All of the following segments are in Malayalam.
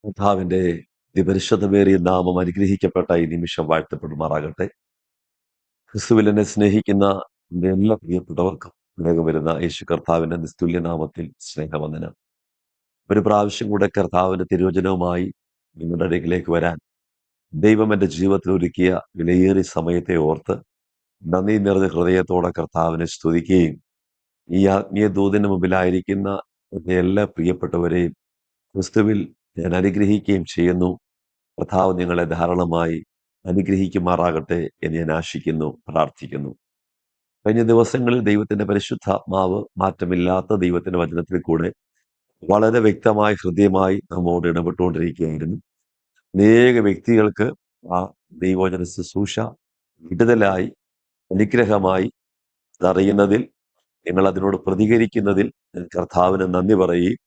കർത്താവിന്റെ അതിപരിശുദ്ധമേറിയ നാമം അനുഗ്രഹിക്കപ്പെട്ട ഈ നിമിഷം വാഴ്ത്തപ്പെടുമാറാകട്ടെ. ക്രിസ്തുവിൽ എന്നെ സ്നേഹിക്കുന്ന എൻ്റെ എല്ലാ പ്രിയപ്പെട്ടവർക്കും വേഗം വരുന്ന യേശു കർത്താവിന്റെ നിസ്തുല്യ നാമത്തിൽ സ്നേഹവന്ദനം. ഒരു പ്രാവശ്യം കൂടെ കർത്താവിന്റെ തിരുവചനവുമായി നിങ്ങളുടെ അരികിലേക്ക് വരാൻ ദൈവം എൻ്റെ ജീവിതത്തിൽ ഒരുക്കിയ വിലയേറിയ സമയത്തെ ഓർത്ത് നന്ദി നിറഞ്ഞ ഹൃദയത്തോടെ കർത്താവിനെ സ്തുതിക്കുകയും ഈ ആത്മീയ ദൂതിന് മുമ്പിലായിരിക്കുന്ന എൻ്റെ എല്ലാ പ്രിയപ്പെട്ടവരെയും ക്രിസ്തുവിൽ ഞാൻ അനുഗ്രഹിക്കുകയും ചെയ്യുന്നു. കർത്താവ് നിങ്ങളെ ധാരാളമായി അനുഗ്രഹിക്കുമാറാകട്ടെ എന്ന് ഞാൻ ആശിക്കുന്നു, പ്രാർത്ഥിക്കുന്നു. കഴിഞ്ഞ ദിവസങ്ങളിൽ ദൈവത്തിന്റെ പരിശുദ്ധാത്മാവ് മാറ്റമില്ലാത്ത ദൈവത്തിന്റെ വചനത്തിൽ കൂടെ വളരെ വ്യക്തമായി ഹൃദ്യമായി നമ്മോട് ഇടപെട്ടുകൊണ്ടിരിക്കുകയായിരുന്നു. അനേക വ്യക്തികൾക്ക് ആ ദൈവവചന ശുശ്രൂഷ വിടുതലായി, അനുഗ്രഹമായി അറിയുന്നതിൽ, നിങ്ങൾ അതിനോട് പ്രതികരിക്കുന്നതിൽ ഞാൻ കർത്താവിന് നന്ദി പറയുകയും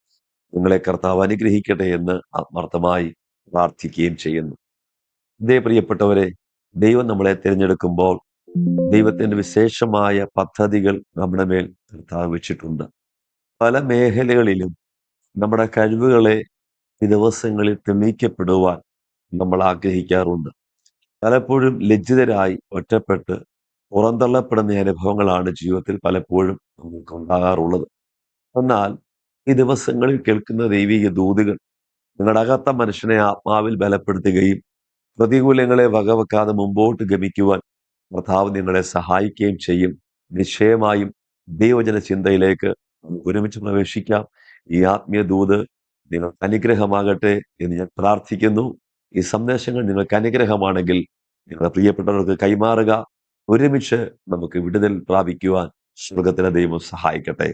നിങ്ങളെ കർത്താവ് അനുഗ്രഹിക്കട്ടെ എന്ന് ആത്മാർത്ഥമായി പ്രാർത്ഥിക്കുകയും ചെയ്യുന്നു. ഇതേ പ്രിയപ്പെട്ടവരെ, ദൈവം നമ്മളെ തിരഞ്ഞെടുക്കുമ്പോൾ ദൈവത്തിന്റെ വിശേഷമായ പദ്ധതികൾ നമ്മുടെ മേൽ കർത്താവ് വെച്ചിട്ടുണ്ട്. പല മേഖലകളിലും നമ്മുടെ കഴിവുകളെ ഈ ദിവസങ്ങളിൽ തെളിയിക്കപ്പെടുവാൻ നമ്മൾ ആഗ്രഹിക്കാറുണ്ട്. പലപ്പോഴും ലജ്ജിതരായി ഒറ്റപ്പെട്ട് പുറന്തള്ളപ്പെടുന്ന അനുഭവങ്ങളാണ് ജീവിതത്തിൽ പലപ്പോഴും നമുക്ക് ഉണ്ടാകാറുള്ളത്. എന്നാൽ ഈ ദിവസങ്ങളിൽ കേൾക്കുന്ന ദൈവിക ദൂതുകൾ നിങ്ങളുടെ അകത്ത മനുഷ്യനെ ആത്മാവിൽ ബലപ്പെടുത്തുകയും പ്രതികൂലങ്ങളെ വകവെക്കാതെ മുമ്പോട്ട് ഗമിക്കുവാൻ കർത്താവ് നിങ്ങളെ സഹായിക്കുകയും ചെയ്യും. നിശ്ചയമായും ദൈവജന ചിന്തയിലേക്ക് നമുക്ക് ഒരുമിച്ച് പ്രവേശിക്കാം. ഈ ആത്മീയ ദൂത് നിങ്ങൾക്ക് അനുഗ്രഹമാകട്ടെ എന്ന് ഞാൻ പ്രാർത്ഥിക്കുന്നു. ഈ സന്ദേശങ്ങൾ നിങ്ങൾക്ക് അനുഗ്രഹമാണെങ്കിൽ നിങ്ങളുടെ പ്രിയപ്പെട്ടവർക്ക് കൈമാറുക. ഒരുമിച്ച് നമുക്ക് വിടുതൽ പ്രാപിക്കുവാൻ സ്വർഗത്തിലെ ദൈവം സഹായിക്കട്ടെ.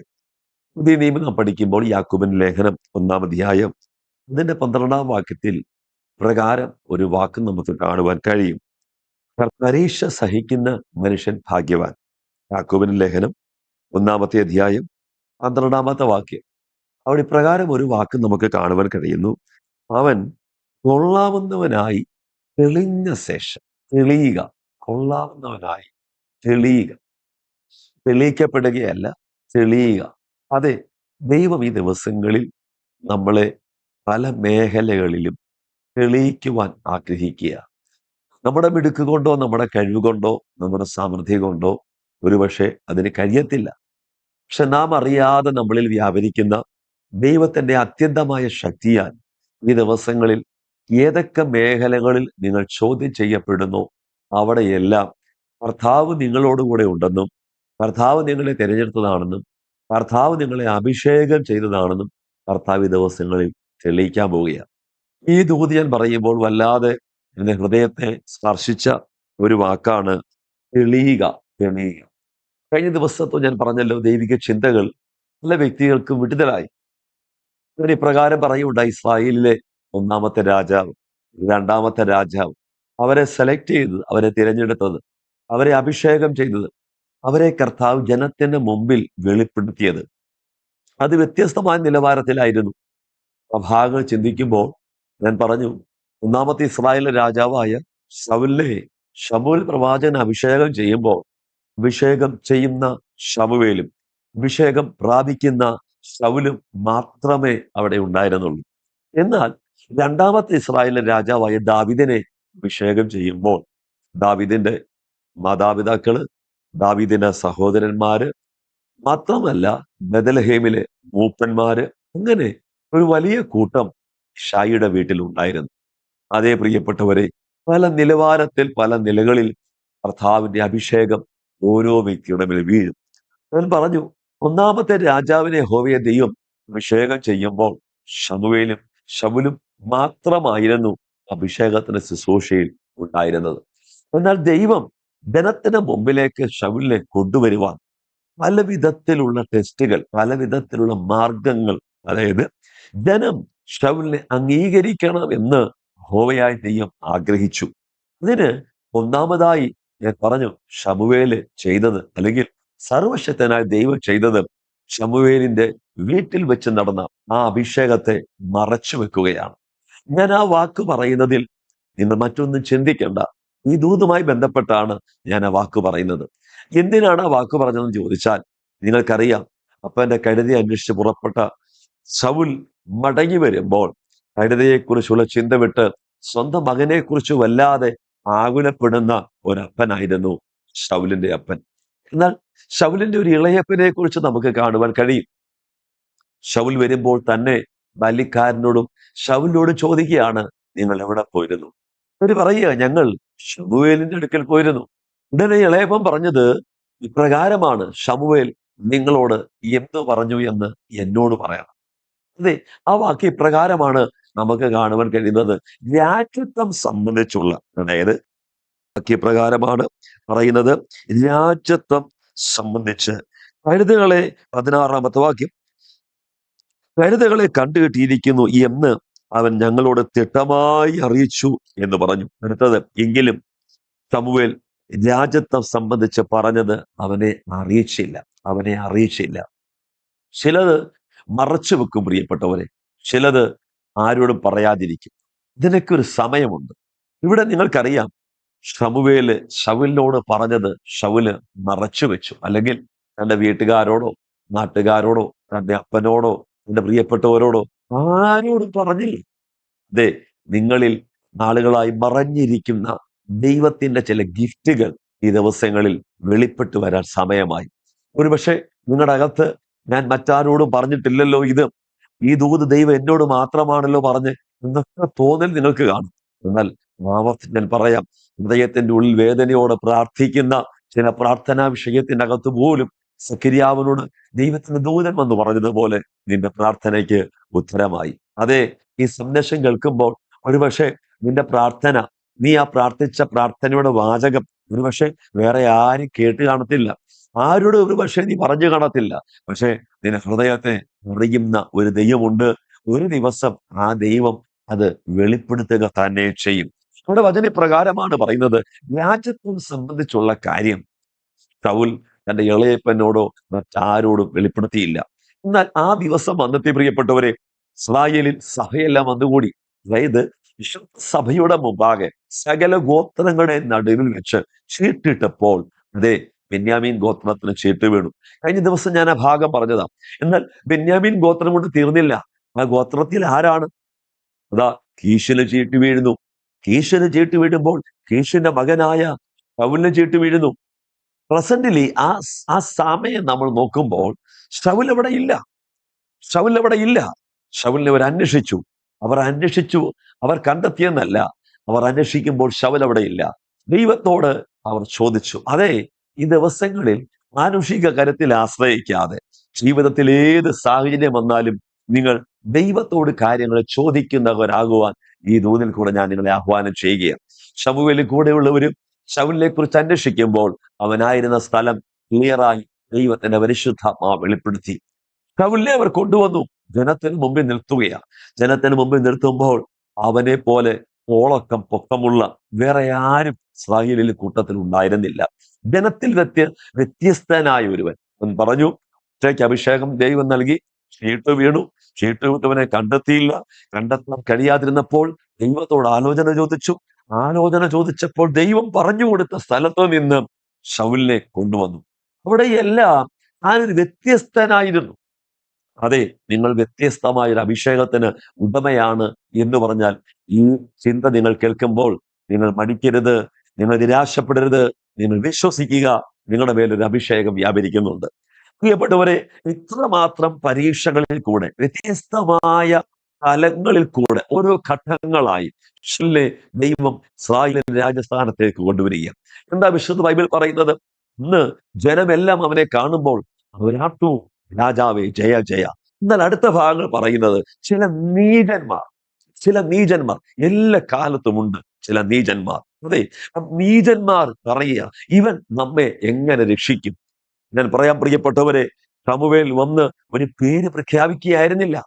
പുതിയ നിയമം നാം പഠിക്കുമ്പോൾ യാക്കോബിന്റെ ലേഖനം 1-ാം അധ്യായം അതിന്റെ 12-ാം വാക്യത്തിൽ പ്രകാരം ഒരു വാക്ക് നമുക്ക് കാണുവാൻ കഴിയും. പരീക്ഷ സഹിക്കുന്ന മനുഷ്യൻ ഭാഗ്യവാൻ. യാക്കോബിന്റെ ലേഖനം 1-ാമത്തെ അധ്യായം 12-ാമത്തെ വാക്യം. അവിടെ ഇപ്രകാരം ഒരു വാക്ക് നമുക്ക് കാണുവാൻ കഴിയുന്നു. അവൻ കൊള്ളാവുന്നവനായി തെളിഞ്ഞ ശേഷം, തെളിയുക, കൊള്ളാവുന്നവനായി തെളിയുക, തെളിയിക്കപ്പെടുകയല്ല, തെളിയുക. അതെ, ദൈവം ഈ ദിവസങ്ങളിൽ നമ്മളെ പല മേഖലകളിലും തെളിയിക്കുവാൻ ആഗ്രഹിക്കുക. നമ്മുടെ മിടുക്ക് കൊണ്ടോ നമ്മുടെ കഴിവ് കൊണ്ടോ നമ്മുടെ സാമർഥ്യം കൊണ്ടോ ഒരുപക്ഷെ അതിന് കഴിയത്തില്ല. പക്ഷെ നാം അറിയാതെ നമ്മളിൽ വ്യാപരിക്കുന്ന ദൈവത്തിന്റെ അത്യന്തമായ ശക്തിയാൽ ഈ ദിവസങ്ങളിൽ ഏതൊക്കെ മേഖലകളിൽ നിങ്ങൾ ചോദ്യം ചെയ്യപ്പെടുന്നു അവിടെയെല്ലാം കർത്താവ് നിങ്ങളോടുകൂടെ ഉണ്ടെന്നും കർത്താവ് നിങ്ങളെ തിരഞ്ഞെടുത്തതാണെന്നും കർത്താവ് നിങ്ങളെ അഭിഷേകം ചെയ്തതാണെന്നും കർത്താവ് ഈ ദിവസങ്ങളിൽ തെളിയിക്കാൻ പോവുകയാണ്. ഈ ദൂത് ഞാൻ പറയുമ്പോൾ വല്ലാതെ എന്റെ ഹൃദയത്തെ സ്പർശിച്ച ഒരു വാക്കാണ് തെളിയുക, തെളിയുക. കഴിഞ്ഞ ദിവസത്തും ഞാൻ പറഞ്ഞല്ലോ, ദൈവിക ചിന്തകൾ പല വ്യക്തികൾക്കും വിടുതലായി. ഇവർ ഇപ്രകാരം പറയുണ്ടായി: ഇസ്രായേലിലെ 1-ാമത്തെ രാജാവ്, 2-ാമത്തെ രാജാവ്, അവരെ സെലക്ട് ചെയ്തത്, അവരെ തിരഞ്ഞെടുത്തത്, അവരെ അഭിഷേകം ചെയ്തത്, അവരെ കർത്താവ് ജനത്തിന്റെ മുമ്പിൽ വെളിപ്പെടുത്തിയത് അത് വ്യത്യസ്തമായ നിലവാരത്തിലായിരുന്നു. ആ ഭാഗങ്ങൾ ചിന്തിക്കുമ്പോൾ ഞാൻ പറഞ്ഞു, 1-ാമത്തെ ഇസ്രായേലിലെ രാജാവായ ശമൂവേൽ പ്രവാചകൻ അഭിഷേകം ചെയ്യുമ്പോൾ അഭിഷേകം ചെയ്യുന്ന ശമൂവേലും അഭിഷേകം പ്രാപിക്കുന്ന ശൗലും മാത്രമേ അവിടെ ഉണ്ടായിരുന്നുള്ളൂ. എന്നാൽ 2-ാമത്തെ ഇസ്രായേലിലെ രാജാവായ ദാവീദിനെ അഭിഷേകം ചെയ്യുമ്പോൾ ദാവീദിന്റെ മാതാപിതാക്കള്, ദാവീദിന്റെ സഹോദരന്മാര്, മാത്രമല്ല ബെത്ലഹേമിലെ മൂപ്പന്മാര്, അങ്ങനെ ഒരു വലിയ കൂട്ടം ഷായിയുടെ വീട്ടിൽ ഉണ്ടായിരുന്നു. അതേ പ്രിയപ്പെട്ടവരെ, പല നിലവാരത്തിൽ പല നിലകളിൽ കർത്താവിന്റെ അഭിഷേകം ഓരോ വ്യക്തിയുടെ മേൽ വീഴും. ഞാൻ പറഞ്ഞു, 1-ാമത്തെ രാജാവിനെ യഹോവയെ ദൈവം അഭിഷേകം ചെയ്യുമ്പോൾ ശമൂവേലും ശൗലും മാത്രമായിരുന്നു അഭിഷേകത്തിന്റെ ശുശ്രൂഷയിൽ ഉണ്ടായിരുന്നത്. എന്നാൽ ദൈവം ജനത്തിന് മുമ്പിലേക്ക് ശൗലിനെ കൊണ്ടുവരുവാൻ പല വിധത്തിലുള്ള ടെസ്റ്റുകൾ, പല വിധത്തിലുള്ള മാർഗങ്ങൾ, അതായത് ജനം ശൗലിനെ അംഗീകരിക്കണം എന്ന് യഹോവയായ ദൈവം ആഗ്രഹിച്ചു. അതിന് ഒന്നാമതായി ഞാൻ പറഞ്ഞു, ശമൂവേല് ചെയ്തത്, അല്ലെങ്കിൽ സർവശക്തനായ ദൈവം ചെയ്തത്, ശമൂവേലിന്റെ വീട്ടിൽ വെച്ച് നടന്ന ആ അഭിഷേകത്തെ മറച്ചു വെക്കുകയാണ്. ഞാൻ ആ വാക്ക് പറയുന്നതിൽ നിങ്ങൾ മറ്റൊന്നും ചിന്തിക്കേണ്ട. ഈ ദൂതുമായി ബന്ധപ്പെട്ടാണ് ഞാൻ ആ വാക്ക് പറയുന്നത്. എന്തിനാണ് ആ വാക്ക് പറഞ്ഞതെന്ന് ചോദിച്ചാൽ, നിങ്ങൾക്കറിയാം, അപ്പന്റെ കഴുതി അന്വേഷിച്ച് പുറപ്പെട്ട ശൗൽ മടങ്ങി വരുമ്പോൾ കഴുതയെക്കുറിച്ചുള്ള ചിന്ത വിട്ട് സ്വന്തം മകനെക്കുറിച്ച് വല്ലാതെ ആകുലപ്പെടുന്ന ഒരപ്പനായിരുന്നു ശൗലിന്റെ അപ്പൻ. എന്നാൽ ശൗലിന്റെ ഒരു ഇളയപ്പനെ കുറിച്ച് നമുക്ക് കാണുവാൻ കഴിയും. ശൗൽ വരുമ്പോൾ തന്നെ ബാല്യക്കാരനോടും ശൗലിനോടും ചോദിക്കുകയാണ്, നിങ്ങൾ എവിടെ പോയിരുന്നു? അവര് പറയുക, ഞങ്ങൾ ശമൂവേലിന്റെ അടുക്കൽ പോയിരുന്നു. ഉടനെ ഇളയപ്പൻ പറഞ്ഞത് ഇപ്രകാരമാണ്, ശമൂവേൽ നിങ്ങളോട് എന്തു പറഞ്ഞു എന്ന് എന്നോട് പറയണം. അതെ, ആ വാക്യം ഇപ്രകാരമാണ് നമുക്ക് കാണുവാൻ കഴിയുന്നത്. രാജ്യത്വം സംബന്ധിച്ചുള്ള, അതായത് വാക്യപ്രകാരമാണ് പറയുന്നത്, രാജ്യത്വം സംബന്ധിച്ച് കഴുതകളെ, 16ാമത്തെ വാക്യം, കഴുതകളെ കണ്ടുകിട്ടിയിരിക്കുന്നു എന്ന് അവൻ ഞങ്ങളോട് തിട്ടമായി അറിയിച്ചു എന്ന് പറഞ്ഞു. അടുത്തത്, എങ്കിലും ശമൂവേൽ രാജ്യത്വം സംബന്ധിച്ച് പറഞ്ഞത് അവനെ അറിയിച്ചില്ല. ചിലത് മറച്ചു വെക്കും പ്രിയപ്പെട്ടവരെ, ചിലത് ആരോടും പറയാതിരിക്കും. ഇതിനൊക്കെ ഒരു സമയമുണ്ട്. ഇവിടെ നിങ്ങൾക്കറിയാം, ശൗലിനോട് പറഞ്ഞത് ശൗല് മറച്ചു വെച്ചു. അല്ലെങ്കിൽ തന്റെ വീട്ടുകാരോടോ നാട്ടുകാരോടോ തന്റെ അപ്പനോടോ തന്റെ പ്രിയപ്പെട്ടവരോടോ ആരോടും പറഞ്ഞില്ല. അതെ, നിങ്ങളിൽ നാളുകളായി മറഞ്ഞിരിക്കുന്ന ദൈവത്തിന്റെ ചില ഗിഫ്റ്റുകൾ ഈ ദിവസങ്ങളിൽ വെളിപ്പെട്ടു വരാൻ സമയമായി. ഒരുപക്ഷെ നിങ്ങളുടെ അകത്ത്, ഞാൻ മറ്റാരോടും പറഞ്ഞിട്ടില്ലല്ലോ ഇത്, ഈ ദൂത് ദൈവം എന്നോട് മാത്രമാണല്ലോ പറഞ്ഞ് എന്നൊക്കെ തോന്നൽ നിങ്ങൾക്ക് കാണും. എന്നാൽ ഞാൻ പറയാം, ഹൃദയത്തിന്റെ ഉള്ളിൽ വേദനയോടെ പ്രാർത്ഥിക്കുന്ന ചില പ്രാർത്ഥനാ വിഷയത്തിന്റെ അകത്ത് പോലും സക്കരിയാവിനോട് ദൈവത്തിന്റെ ദൂതൻ വന്ന് പറഞ്ഞതുപോലെ നിന്റെ പ്രാർത്ഥനയ്ക്ക് ഉത്തരമായി. അതെ, ഈ സന്ദേശം കേൾക്കുമ്പോൾ ഒരുപക്ഷെ നിന്റെ പ്രാർത്ഥന, നീ ആ പ്രാർത്ഥിച്ച പ്രാർത്ഥനയുടെ വാചകം ഒരുപക്ഷെ വേറെ ആരും കേട്ട് കാണത്തില്ല, ആരോട് ഒരുപക്ഷെ നീ പറഞ്ഞു കാണത്തില്ല. പക്ഷെ നിന്റെ ഹൃദയത്തെ അറിയുന്ന ഒരു ദൈവമുണ്ട്. ഒരു ദിവസം ആ ദൈവം അത് വെളിപ്പെടുത്തുക തന്നെ ചെയ്യും. നമ്മുടെ വചനപ്രകാരമാണ് പറയുന്നത്, രാജ്യത്തെ സംബന്ധിച്ചുള്ള കാര്യം ശൗൽ തന്റെ ഇളയപ്പനോടോ മറ്റാരോടും വെളിപ്പെടുത്തിയില്ല. എന്നാൽ ആ ദിവസം വന്നെത്തി പ്രിയപ്പെട്ടവരെ, ഇസ്രായേലിൽ സഭയെല്ലാം വന്നുകൂടി. അതായത് വിശുദ്ധ സഭയുടെ മുമ്പാകെ സകല ഗോത്രങ്ങളുടെ നടുവിൽ വെച്ച് ചീട്ടിട്ടപ്പോൾ, അതെ, ബെന്യാമീൻ ഗോത്രത്തിന് ചീട്ട് വീണു. കഴിഞ്ഞ ദിവസം ഞാൻ ആ ഭാഗം പറഞ്ഞതാ. എന്നാൽ ബെന്യാമീൻ ഗോത്രം കൊണ്ട് തീർന്നില്ല. ആ ഗോത്രത്തിൽ ആരാണ്? അതാ, കീശിന് ചീട്ട് വീഴുന്നു. കീശിന് ചീട്ട് വീഴുമ്പോൾ കീശിന്റെ മകനായ ശൗലിന് ചീട്ട് വീഴുന്നു. പ്രസന്റിലി ആ സമയം നമ്മൾ നോക്കുമ്പോൾ ശൗൽ അവിടെ ഇല്ല. ശൗലിനെ അവർ അന്വേഷിച്ചു, അവർ കണ്ടെത്തിയെന്നല്ല, അവർ അന്വേഷിക്കുമ്പോൾ ശൗൽ അവിടെ ഇല്ല. ദൈവത്തോട് അവർ ചോദിച്ചു. അതെ, ഈ ദിവസങ്ങളിൽ മാനുഷിക കരുത്തിൽ ആശ്രയിക്കാതെ ജീവിതത്തിൽ ഏത് സാഹചര്യം വന്നാലും നിങ്ങൾ ദൈവത്തോട് കാര്യങ്ങൾ ചോദിക്കുന്നവരാകുവാൻ ഈ ദൂതിൽ കൂടെ ഞാൻ നിങ്ങളെ ആഹ്വാനം ചെയ്യുകയാണ്. ശമൂവേലിൽ കൂടെയുള്ളവരും ശൗലിനെ കുറിച്ച് അന്വേഷിക്കുമ്പോൾ അവനായിരുന്ന സ്ഥലം ക്ലിയറായി ദൈവത്തിന്റെ പരിശുദ്ധാത്മാവ് വെളിപ്പെടുത്തി. ശൗലിനെ അവർ കൊണ്ടുവന്നു, ജനത്തിന് മുമ്പിൽ നിർത്തുമ്പോൾ അവനെ പോലെ ഓളക്കം പൊക്കമുള്ള വേറെ ആരും ഇസ്രായേലിൽ കൂട്ടത്തിൽ ഉണ്ടായിരുന്നില്ല. ജനത്തിൽ വ്യത്യസ്തനായ ഒരുവൻ. അവൻ പറഞ്ഞു, ഒറ്റയ്ക്ക് അഭിഷേകം ദൈവം നൽകി, ചീട്ട് വീണു, ചീട്ട് വിട്ടവനെ കണ്ടെത്താൻ കഴിയാതിരുന്നപ്പോൾ ദൈവത്തോട് ആലോചന ചോദിച്ചപ്പോൾ ദൈവം പറഞ്ഞു കൊടുത്ത സ്ഥലത്ത് നിന്ന് ശൗലിനെ കൊണ്ടുവന്നു. അവിടെയെല്ലാം ഞാനൊരു വ്യത്യസ്തനായിരുന്നു. അതെ, നിങ്ങൾ വ്യത്യസ്തമായ ഒരു അഭിഷേകത്തിന് ഉടമയാണ് എന്ന് പറഞ്ഞാൽ ഈ ചിന്ത നിങ്ങൾ കേൾക്കുമ്പോൾ നിങ്ങൾ മടിക്കരുത്, നിങ്ങൾ നിരാശപ്പെടരുത്, നിങ്ങൾ വിശ്വസിക്കുക, നിങ്ങളുടെ മേലൊരു അഭിഷേകം വ്യാപരിക്കുന്നുണ്ട്. പ്രിയപ്പെട്ടവരെ, ഇത്രമാത്രം പരീക്ഷകളിൽ കൂടെ, വ്യത്യസ്തമായ തലങ്ങളിൽ കൂടെ, ഓരോ ഘട്ടങ്ങളായി ദൈവം ഇസ്രായേലിനെ രാജസ്ഥാനത്തേക്ക് കൊണ്ടുവരിക. എന്താ വിശുദ്ധ ബൈബിൾ പറയുന്നത്? ഇന്ന് ജനമെല്ലാം അവനെ കാണുമ്പോൾ അവരാട്ടു, രാജാവേ ജയ ജയ. എന്നാൽ അടുത്ത ഭാഗങ്ങൾ പറയുന്നത് ചില നീചന്മാർ എല്ലാ കാലത്തുമുണ്ട്. ചില നീചന്മാർ, അതെ, നീചന്മാർ പറയുക, ഇവൻ നമ്മെ എങ്ങനെ രക്ഷിക്കും? ഞാൻ പറയാൻ പ്രിയപ്പെട്ടവരെ, ശമൂവേൽ വന്ന് ഒരു പേര് പ്രഖ്യാപിക്കുകയായിരുന്നില്ല.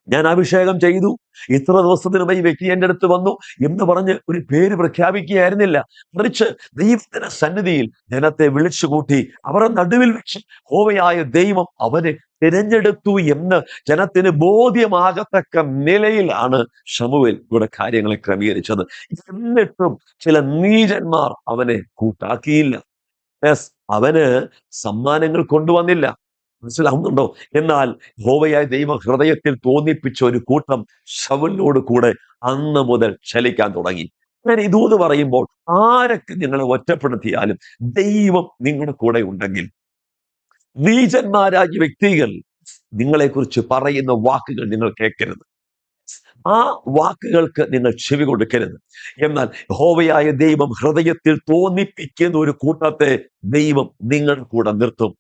ഞാൻ അഭിഷേകം ചെയ്തു, ഇത്ര ദിവസത്തിനുമായി ഈ വ്യക്തി എൻ്റെ അടുത്ത് വന്നു എന്ന് പറഞ്ഞ് ഒരു പേര് പ്രഖ്യാപിക്കുകയായിരുന്നില്ല. മറിച്ച് ദൈവത്തിന്റെ സന്നിധിയിൽ ജനത്തെ വിളിച്ചുകൂട്ടി അവരുടെ നടുവിൽ വെച്ച് ഹോവയായ ദൈവം അവനെ തിരഞ്ഞെടുത്തു എന്ന് ജനത്തിന് ബോധ്യമാകത്തക്ക നിലയിലാണ് ശമൂവേൽ ഇവിടെ കാര്യങ്ങളെ ക്രമീകരിച്ചത്. എന്നിട്ടും ചില നീചന്മാർ അവനെ കൂട്ടാക്കിയില്ല. അവന് സമ്മാനങ്ങൾ കൊണ്ടുവന്നില്ല. മനസ്സിലാവുന്നുണ്ടോ? എന്നാൽ യഹോവയായ ദൈവം ഹൃദയത്തിൽ തോന്നിപ്പിച്ച ഒരു കൂട്ടം ശൗലിനോട് കൂടെ അന്ന് മുതൽ ചലിക്കാൻ തുടങ്ങി. ഞാൻ ഇതൂന്ന് പറയുമ്പോൾ, ആരൊക്കെ നിങ്ങളെ ഒറ്റപ്പെടുത്തിയാലും ദൈവം നിങ്ങളുടെ കൂടെ ഉണ്ടെങ്കിൽ, നീചന്മാരായ വ്യക്തികൾ നിങ്ങളെക്കുറിച്ച് പറയുന്ന വാക്കുകൾ നിങ്ങൾ കേൾക്കരുത്. ആ വാക്കുകൾക്ക് നിങ്ങൾ ചെവി കൊടുക്കരുത്. എന്നാൽ യഹോവയായ ദൈവം ഹൃദയത്തിൽ തോന്നിപ്പിക്കുന്ന ഒരു കൂട്ടത്തെ ദൈവം നിങ്ങളുടെ കൂടെ നിർത്തും.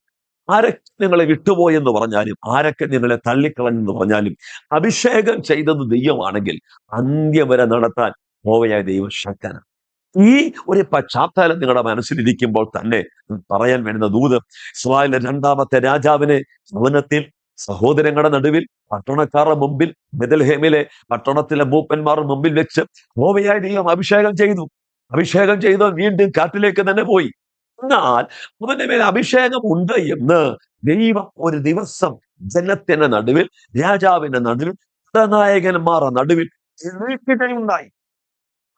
ആരൊക്കെ നിങ്ങളെ വിട്ടുപോയെന്ന് പറഞ്ഞാലും, ആരൊക്കെ നിങ്ങളെ തള്ളിക്കളഞ്ഞെന്ന് പറഞ്ഞാലും, അഭിഷേകം ചെയ്തത് ദൈവമാണെങ്കിൽ അന്ത്യം വരെ നടത്താൻ യഹോവയായ ദൈവം ശക്തനാണ്. ഈ ഒരു പശ്ചാത്തലം നിങ്ങളുടെ മനസ്സിലിരിക്കുമ്പോൾ തന്നെ പറയാൻ വേണ്ടുന്ന ദൂത്, ഇസ്രായേലിലെ രണ്ടാമത്തെ രാജാവിനെ ഭവനത്തിൽ സഹോദരങ്ങളുടെ നടുവിൽ പട്ടണക്കാരുടെ മുമ്പിൽ ബെത്ലഹേമിലെ പട്ടണത്തിലെ മൂപ്പന്മാരുടെ മുമ്പിൽ വെച്ച് യഹോവയായ ദൈവം അഭിഷേകം ചെയ്തു. അഭിഷേകം ചെയ്ത് വീണ്ടും കാട്ടിലേക്ക് തന്നെ പോയി. എന്നാൽ അവന്റെ മേൽ അഭിഷേകം ഉണ്ട് എന്ന് ദൈവം ഒരു ദിവസം ജനത്തിന്റെ നടുവിൽ, രാജാവിന്റെ നടുവിൽ, നായകന്മാരുടെ നടുവിൽ ഉണ്ടായി.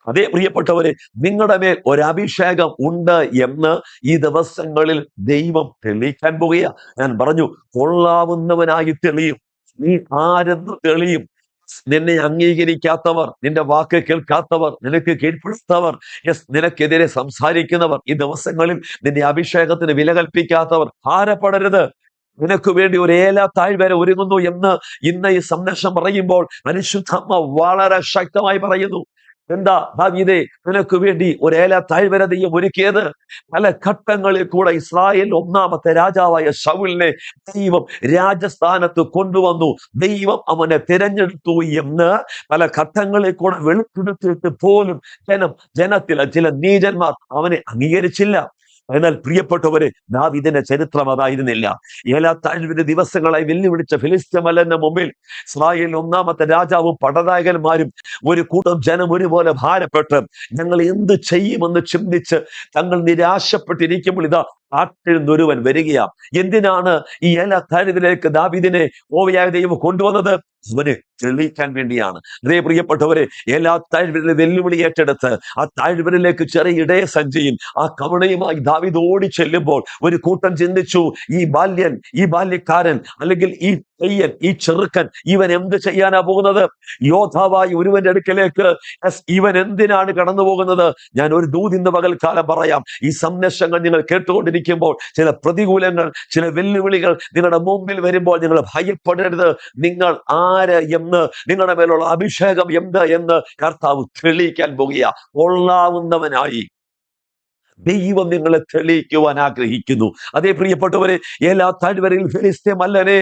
അതേ പ്രിയപ്പെട്ടവരെ, നിങ്ങളുടെ മേൽ ഒരു അഭിഷേകം ഉണ്ട് എന്ന് ഈ ദിവസങ്ങളിൽ ദൈവം തെളിയിക്കാൻ പോകുക. ഞാൻ പറഞ്ഞു, കൊള്ളാവുന്നവനായി തെളിയും. നീ ആരെന്ന് തെളിയും. നിന്നെ അംഗീകരിക്കാത്തവർ, നിന്റെ വാക്ക് കേൾക്കാത്തവർ, നിനക്ക് കീഴ്പ്പെടുത്തവർ, നിനക്കെതിരെ സംസാരിക്കുന്നവർ, ഈ ദിവസങ്ങളിൽ നിന്റെ അഭിഷേകത്തിന് വില കൽപ്പിക്കാത്തവർ ഭാരപ്പെടരുത്. നിനക്ക് വേണ്ടി ഒരു ഏല താഴ്വര ഒരുങ്ങുന്നു എന്ന് ഇന്ന് ഈ സന്ദേശം പറയുമ്പോൾ പരിശുദ്ധാത്മ വളരെ ശക്തമായി പറയുന്നു. എന്താ ദാവീദേ, നിനക്ക് വേണ്ടി ഒരു ഏല താഴ്വര ദൈവം ഒരുക്കിയത്? പല ഘട്ടങ്ങളിൽ കൂടെ ഇസ്രായേൽ ഒന്നാമത്തെ രാജാവായ ശൗലിനെ ദൈവം രാജസ്ഥാനത്ത് കൊണ്ടുവന്നു. ദൈവം അവനെ തിരഞ്ഞെടുത്തു എന്ന് പല ഘട്ടങ്ങളിൽ കൂടെ വെളിപ്പെടുത്തിയിട്ട് പോലും ജനത്തിലെ ചില നീചന്മാർ അവനെ അംഗീകരിച്ചില്ല. എന്നാൽ പ്രിയപ്പെട്ടവരെ, ദാവീദിന്റെ ചരിത്രം അതായിരുന്നില്ല. ഏലാ താഴ്വര ദിവസങ്ങളായി വെല്ലുവിളിച്ച ഫിലിസ്ത്യ മലന്റെ മുമ്പിൽ ഇസ്രായേൽ ഒന്നാമത്തെ രാജാവും പടനായകന്മാരും ഒരു കൂട്ടം ജനം ഒരുപോലെ ഭാരപ്പെട്ട് ഞങ്ങൾ എന്ത് ചെയ്യുമെന്ന് ചിന്തിച്ച് തങ്ങൾ നിരാശപ്പെട്ടിരിക്കുമ്പോൾ ഇതാ കാട്ടിൽ നിന്നൊരുവൻ വരികയാ. എന്തിനാണ് ഈ ഏല താഴ്വരയിലേക്ക് ദാവീദിനെ യഹോവയായ ദൈവം കൊണ്ടുവന്നത്? അവന് തെളിയിക്കാൻ വേണ്ടിയാണ്. അതേ പ്രിയപ്പെട്ടവരെ, എല്ലാ താഴ്വരയിലെ വെല്ലുവിളി ഏറ്റെടുത്ത് ആ താഴ്വരയിലേക്ക് ചെറിയ ഇടയ സഞ്ചിയും ആ കവണയുമായി ദാവീദ് ഓടി ചെല്ലുമ്പോൾ ഒരു കൂട്ടം ചിന്തിച്ചു, ഈ ബാല്യക്കാരൻ അല്ലെങ്കിൽ ഈ പയ്യൻ, ഈ ചെറുക്കൻ, ഇവൻ എന്ത് ചെയ്യാനാ പോകുന്നത്? യോദ്ധാവായി ഒരുവന്റെ അടുക്കലേക്ക് ഇവൻ എന്തിനാണ് കടന്നു പോകുന്നത്? ഞാൻ ഒരു ദൂത് ഇന്ന് പകൽക്കാലം പറയാം. ഈ സന്ദേശങ്ങൾ നിങ്ങൾ കേട്ടുകൊണ്ടിരിക്കുമ്പോൾ ചില പ്രതികൂലങ്ങൾ, ചില വെല്ലുവിളികൾ നിങ്ങളുടെ മുമ്പിൽ വരുമ്പോൾ നിങ്ങൾ ഭയപ്പെടരുത്. നിങ്ങൾ ആര് എന്ന്, നിങ്ങളുടെ മേലുള്ള അഭിഷേകം എന്ത് എന്ന് കർത്താവ് തെളിയിക്കാൻ പോകുക. കൊള്ളാവുന്നവനായി ദൈവം നിങ്ങളെ തെളിയിക്കുവാൻ ആഗ്രഹിക്കുന്നു. അതേ പ്രിയപ്പെട്ടവരെ, ഏലാ താഴ്വരയിൽ ഫെലിസ്ത്യ മല്ലനെ,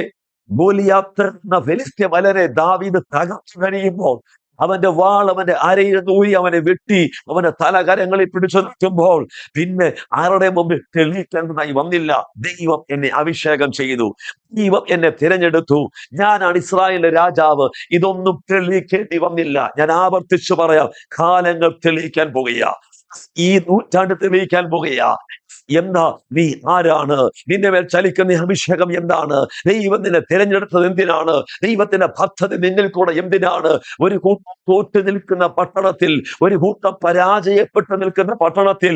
ഗോലിയാത്ത് എന്ന ഫെലിസ്ത്യ മല്ലനെ ദാവീദ് തകർച്ചു കഴിയുമ്പോൾ അവന്റെ വാൾ അവന്റെ അരയിൽ നൂരി അവനെ വെട്ടി അവന്റെ തലകരങ്ങളിൽ പിടിച്ചു നിൽക്കുമ്പോൾ പിന്നെ ആരുടെ മുമ്പിൽ തെളിയിക്കേണ്ടതായി വന്നില്ല. ദൈവം എന്നെ അഭിഷേകം ചെയ്തു, ദൈവം എന്നെ തിരഞ്ഞെടുത്തു, ഞാനാണ് ഇസ്രായേലിന്റെ രാജാവ്. ഇതൊന്നും തെളിയിക്കേണ്ടി വന്നില്ല. ഞാൻ ആവർത്തിച്ചു പറയാം, കാലങ്ങൾ തെളിയിക്കാൻ പോകുക, ഈ നൂറ്റാണ്ട് തെളിയിക്കാൻ പോകുക. എന്താ നീ ആരാണ്? നിന്റെ മേൽ ചലിക്കുന്ന അഭിഷേകം എന്താണ്? ദൈവം നിന്നെ തിരഞ്ഞെടുത്തത് എന്തിനാണ്? ദൈവത്തിന്റെ പദ്ധതി നിന്നിൽ കൂടെ എന്തിനാണ്? ഒരു കൂട്ടം തോറ്റു നിൽക്കുന്ന പട്ടണത്തിൽ, ഒരു കൂട്ടം പരാജയപ്പെട്ടു നിൽക്കുന്ന പട്ടണത്തിൽ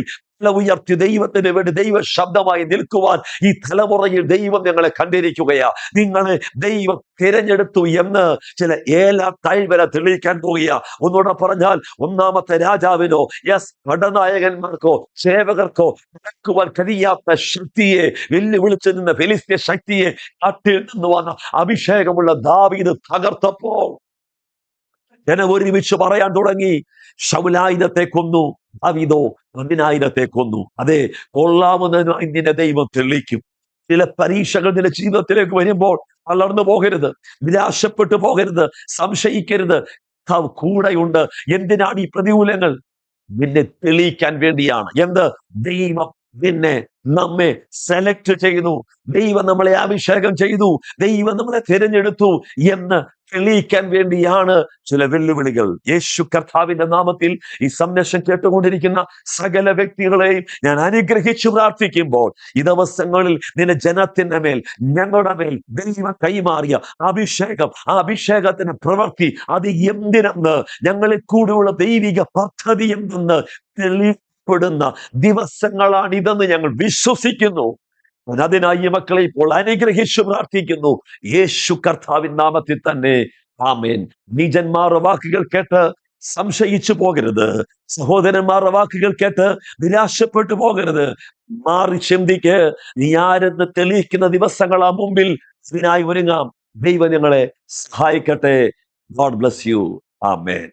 ഉയർത്തി ദൈവത്തിന് വേണ്ടി ദൈവ ശബ്ദമായി നിൽക്കുവാൻ ഈ തലമുറയിൽ ദൈവം ഞങ്ങളെ കണ്ടിരിക്കുകയാ. നിങ്ങളെ ദൈവം തിരഞ്ഞെടുത്തു എന്ന് ചില ഏല താഴ്വര തെളിയിക്കാൻ പോകുക. ഒന്നുകൂടെ പറഞ്ഞാൽ, ഒന്നാമത്തെ രാജാവിനോ പടനായകന്മാർക്കോ സേവകർക്കോ നടക്കുവാൻ കഴിയാത്ത ശക്തിയെ, വെല്ലുവിളിച്ചു നിന്ന ഫെലിസ്ത്യ ശക്തിയെ കാട്ടിൽ നിന്ന് വന്ന അഭിഷേകമുള്ള ദാവീദ് തകർത്തപ്പോൾ ജനം ഒരുമിച്ച് പറയാൻ തുടങ്ങി, ശൗലായിരത്തെ കൊന്നു, ദാവീദോ 10,000 കൊന്നു. അതെ, കൊള്ളാമെന്ന് നിന്റെ ദൈവം തെളിയിക്കും. ചില പരീക്ഷകൾ നിന്റെ ജീവിതത്തിലേക്ക് വരുമ്പോൾ തളർന്നു പോകരുത്, നിരാശപ്പെട്ടു പോകരുത്, സംശയിക്കരുത്. കൂടെയുണ്ട്. എന്തിനാണ് ഈ പ്രതികൂലങ്ങൾ? നിന്നെ തെളിയിക്കാൻ വേണ്ടിയാണ്. എന്ത്? ദൈവം നമ്മെ സെലക്ട് ചെയ്തു, ദൈവം നമ്മളെ അഭിഷേകം ചെയ്തു, ദൈവം നമ്മളെ തിരഞ്ഞെടുത്തു എന്ന് തെളിയിക്കാൻ വേണ്ടിയാണ് ചില വെല്ലുവിളികൾ. യേശു കർത്താവിന്റെ നാമത്തിൽ ഈ സന്ദേശം കേട്ടുകൊണ്ടിരിക്കുന്ന സകല വ്യക്തികളെയും ഞാൻ അനുഗ്രഹിച്ചു പ്രാർത്ഥിക്കുമ്പോൾ ഈ ദിവസങ്ങളിൽ നിന്റെ ജനത്തിന്റെ മേൽ, ഞങ്ങളുടെ മേൽ ദൈവം കൈമാറിയ അഭിഷേകം, ആ അഭിഷേകത്തിന്റെ പ്രവൃത്തി അത് എന്തിനെന്ന്, ഞങ്ങളിൽ കൂടെയുള്ള ദൈവിക പദ്ധതി എന്തെന്ന് തെളിയിക്കപ്പെടുന്ന ദിവസങ്ങളാണ് ഇതെന്ന് ഞങ്ങൾ വിശ്വസിക്കുന്നു. അതിനായി ഈ മക്കളെ ഇപ്പോൾ അനുഗ്രഹിച്ചു പ്രാർത്ഥിക്കുന്നു, യേശു കർത്താവിൻ നാമത്തിൽ തന്നെ. ആമേൻ. നീചന്മാരുടെ വാക്കുകൾ കേട്ട് സംശയിച്ചു പോകരുത്. സഹോദരന്മാരുടെ വാക്കുകൾ കേട്ട് നിരാശപ്പെട്ടു പോകരുത്. മാറി ചിന്തിക്ക്. നീ ആരെന്ന് തെളിയിക്കുന്ന ദിവസങ്ങളാ മുമ്പിൽ. ഇതിനായി ഒരുങ്ങാം. ദൈവം നിങ്ങളെ സഹായിക്കട്ടെ. God bless you. ആമേൻ.